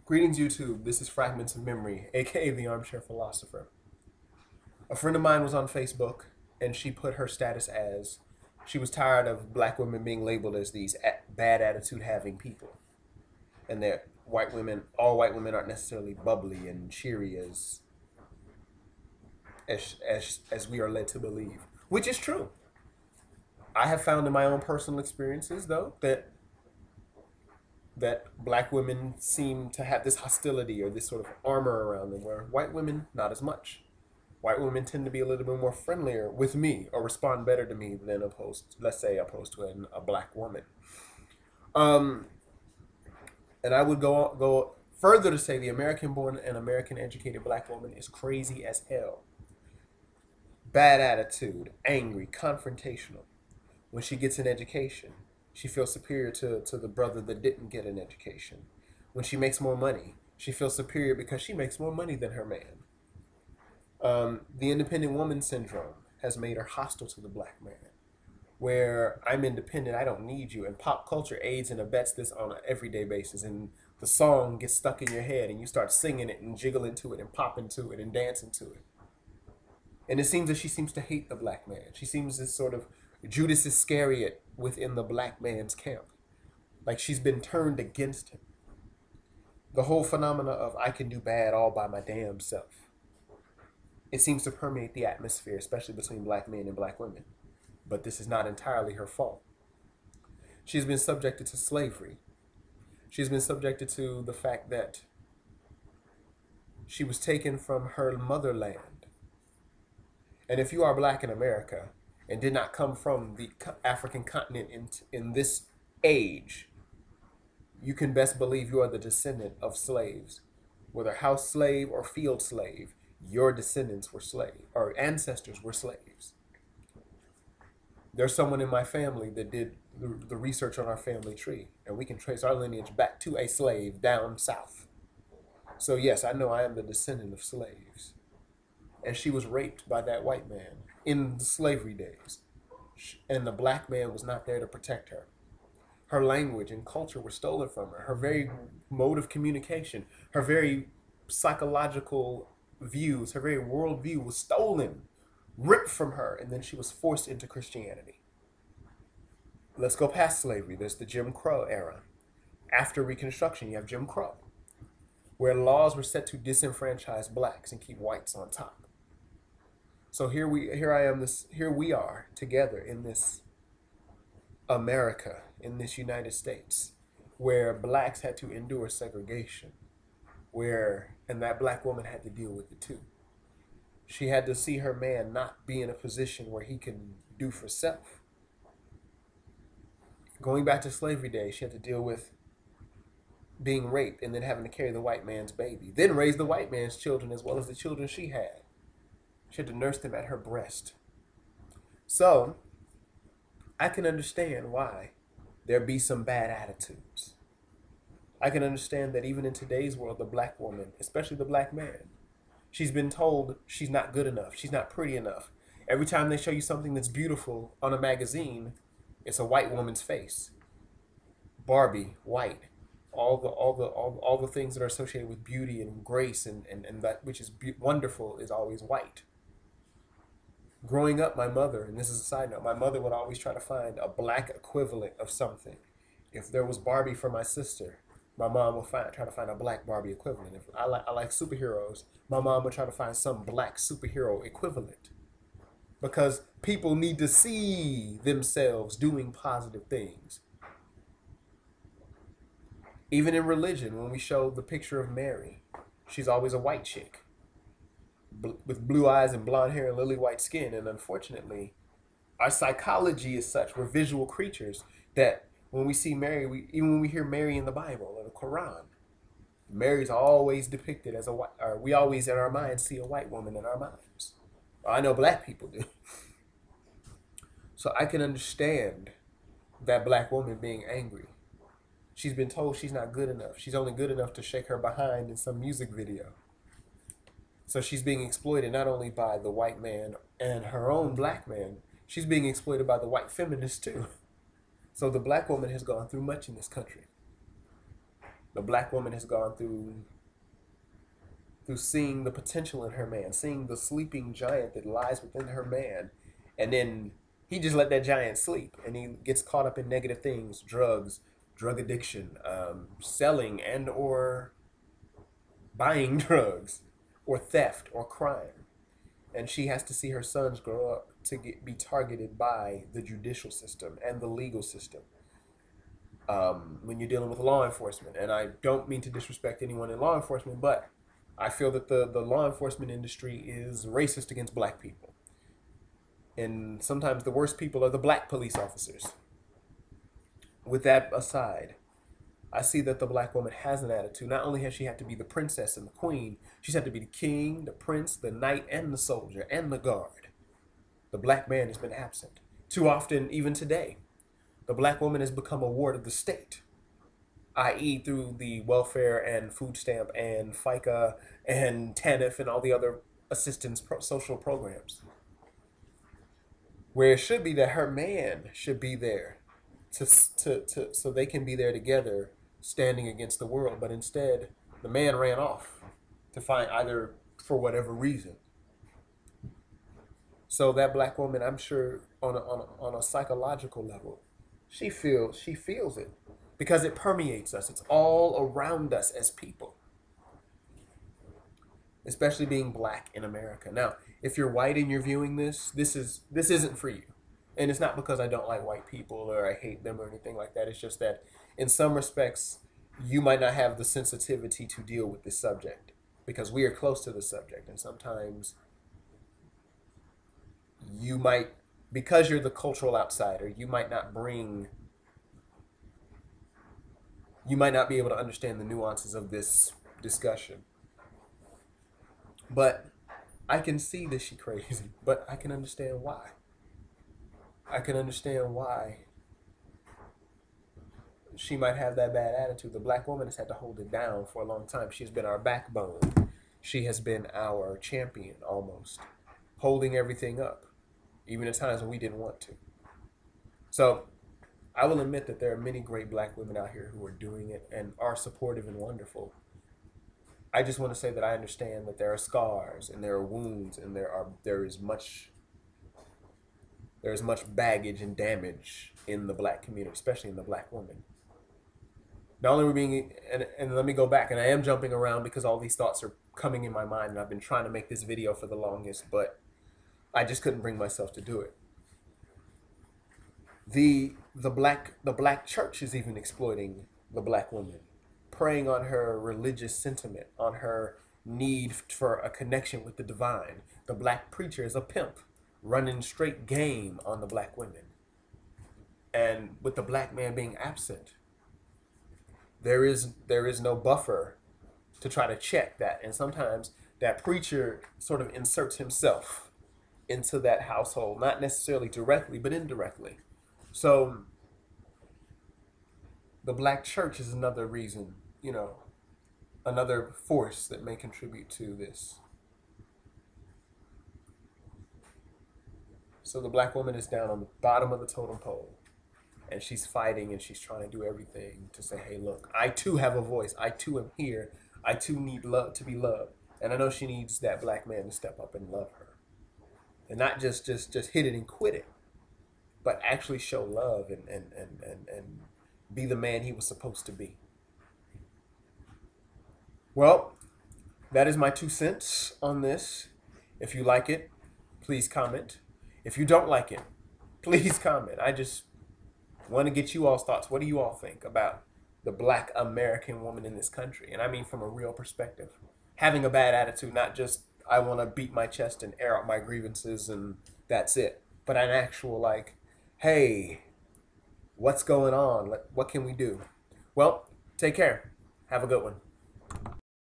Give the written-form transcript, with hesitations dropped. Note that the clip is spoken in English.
Greetings, YouTube. This is Fragments of Memory, aka the Armchair Philosopher. A friend of mine was on Facebook, and she put her status as she was tired of black women being labeled as these bad attitude having people, and that all white women aren't necessarily bubbly and cheery as we are led to believe, which is true. I have found in my own personal experiences, though, that black women seem to have this hostility or this sort of armor around them, where white women, not as much. White women tend to be a little bit more friendlier with me or respond better to me than let's say, opposed to a black woman. Um, and I would go further to say the American-born and American-educated black woman is crazy as hell. Bad attitude, angry, confrontational. When she gets an education, she feels superior to the brother that didn't get an education. When she makes more money, she feels superior because she makes more money than her man. The independent woman syndrome has made her hostile to the black man, where I'm independent, I don't need you. And pop culture aids and abets this on an everyday basis. And the song gets stuck in your head and you start singing it and jiggling to it and popping to it and dancing to it. And it seems that she seems to hate the black man. She seems this sort of Judas Iscariot within the black man's camp. Like she's been turned against him. The whole phenomena of I can do bad all by my damn self. It seems to permeate the atmosphere, especially between black men and black women. But this is not entirely her fault. She's been subjected to slavery. She's been subjected to the fact that she was taken from her motherland. And if you are black in America and did not come from the African continent in this age, you can best believe you are the descendant of slaves. Whether house slave or field slave, your descendants were slaves, or ancestors were slaves. There's someone in my family that did the research on our family tree, and we can trace our lineage back to a slave down south. So yes, I know I am the descendant of slaves. And she was raped by that white man in the slavery days. And the black man was not there to protect her. Her language and culture were stolen from her. Her very mode of communication, her very psychological views, her very worldview was stolen, ripped from her, and then she was forced into Christianity. Let's go past slavery. There's the Jim Crow era. After Reconstruction, you have Jim Crow, where laws were set to disenfranchise blacks and keep whites on top. So here we are together in this America, in this United States, where blacks had to endure segregation, and that black woman had to deal with it too. She had to see her man not be in a position where he can do for self. Going back to slavery days, she had to deal with being raped and then having to carry the white man's baby, then raise the white man's children as well as the children she had. She had to nurse them at her breast. So, I can understand why there be some bad attitudes. I can understand that even in today's world, the black woman, especially the black man, she's been told she's not good enough, she's not pretty enough. Every time they show you something that's beautiful on a magazine, it's a white woman's face. Barbie, white. All the things that are associated with beauty and grace and that which is wonderful is always white. Growing up, my mother, and this is a side note, my mother would always try to find a black equivalent of something. If there was Barbie for my sister, my mom would try to find a black Barbie equivalent. If I like superheroes, my mom would try to find some black superhero equivalent. Because people need to see themselves doing positive things. Even in religion, when we show the picture of Mary, she's always a white chick with blue eyes and blonde hair and lily white skin. And unfortunately, our psychology is such, we're visual creatures, that when we see Mary, even when we hear Mary in the Bible or the Quran, Mary's always depicted as a white, or we always in our minds see a white woman in our minds. I know black people do. So I can understand that black woman being angry. She's been told she's not good enough. She's only good enough to shake her behind in some music video. So she's being exploited not only by the white man and her own black man, she's being exploited by the white feminists too. So the black woman has gone through much in this country. The black woman has gone through seeing the potential in her man, seeing the sleeping giant that lies within her man, and then he just let that giant sleep, and he gets caught up in negative things, drugs, drug addiction, selling and or buying drugs, or theft or crime, and she has to see her sons grow up to be targeted by the judicial system and the legal system. When you're dealing with law enforcement, and I don't mean to disrespect anyone in law enforcement, but I feel that the law enforcement industry is racist against black people. And sometimes the worst people are the black police officers. With that aside, I see that the black woman has an attitude. Not only has she had to be the princess and the queen, she's had to be the king, the prince, the knight, and the soldier, and the guard. The black man has been absent. Too often, even today, the black woman has become a ward of the state, i.e. through the welfare and food stamp and FICA and TANF and all the other assistance social programs. Where it should be that her man should be there so they can be there together standing against the world. But instead, the man ran off to find either for whatever reason. So that black woman, I'm sure on a psychological level, she feels it because it permeates us. It's all around us as people, especially being black in America. Now, if you're white and you're viewing this isn't for you. And it's not because I don't like white people or I hate them or anything like that. It's just that in some respects, you might not have the sensitivity to deal with this subject because we are close to the subject. And sometimes you might, because you're the cultural outsider, you might not be able to understand the nuances of this discussion. But I can see that she's crazy, but I can understand why. I can understand why she might have that bad attitude. The black woman has had to hold it down for a long time. She's been our backbone. She has been our champion almost, holding everything up, even at times when we didn't want to. So I will admit that there are many great black women out here who are doing it and are supportive and wonderful. I just want to say that I understand that there are scars and there are wounds and there is much baggage and damage in the black community, especially in the black woman. Not only are we being, and let me go back, and I am jumping around because all these thoughts are coming in my mind, and I've been trying to make this video for the longest, but I just couldn't bring myself to do it. The black church is even exploiting the black woman, preying on her religious sentiment, on her need for a connection with the divine. The black preacher is a pimp, running straight game on the black women. And with the black man being absent, there is no buffer to try to check that. And sometimes that preacher sort of inserts himself into that household, not necessarily directly, but indirectly. So the black church is another reason, another force that may contribute to this. So the black woman is down on the bottom of the totem pole, and she's fighting and she's trying to do everything to say, hey, look, I too have a voice. I too am here. I too need love to be loved. And I know she needs that black man to step up and love her. And not just hit it and quit it, but actually show love and be the man he was supposed to be. Well, that is my 2 cents on this. If you like it, please comment. If you don't like it, please comment. I just want to get you all's thoughts. What do you all think about the black American woman in this country? And I mean from a real perspective. Having a bad attitude, not just I want to beat my chest and air out my grievances and that's it. But an actual like, hey, what's going on? What can we do? Well, take care. Have a good one.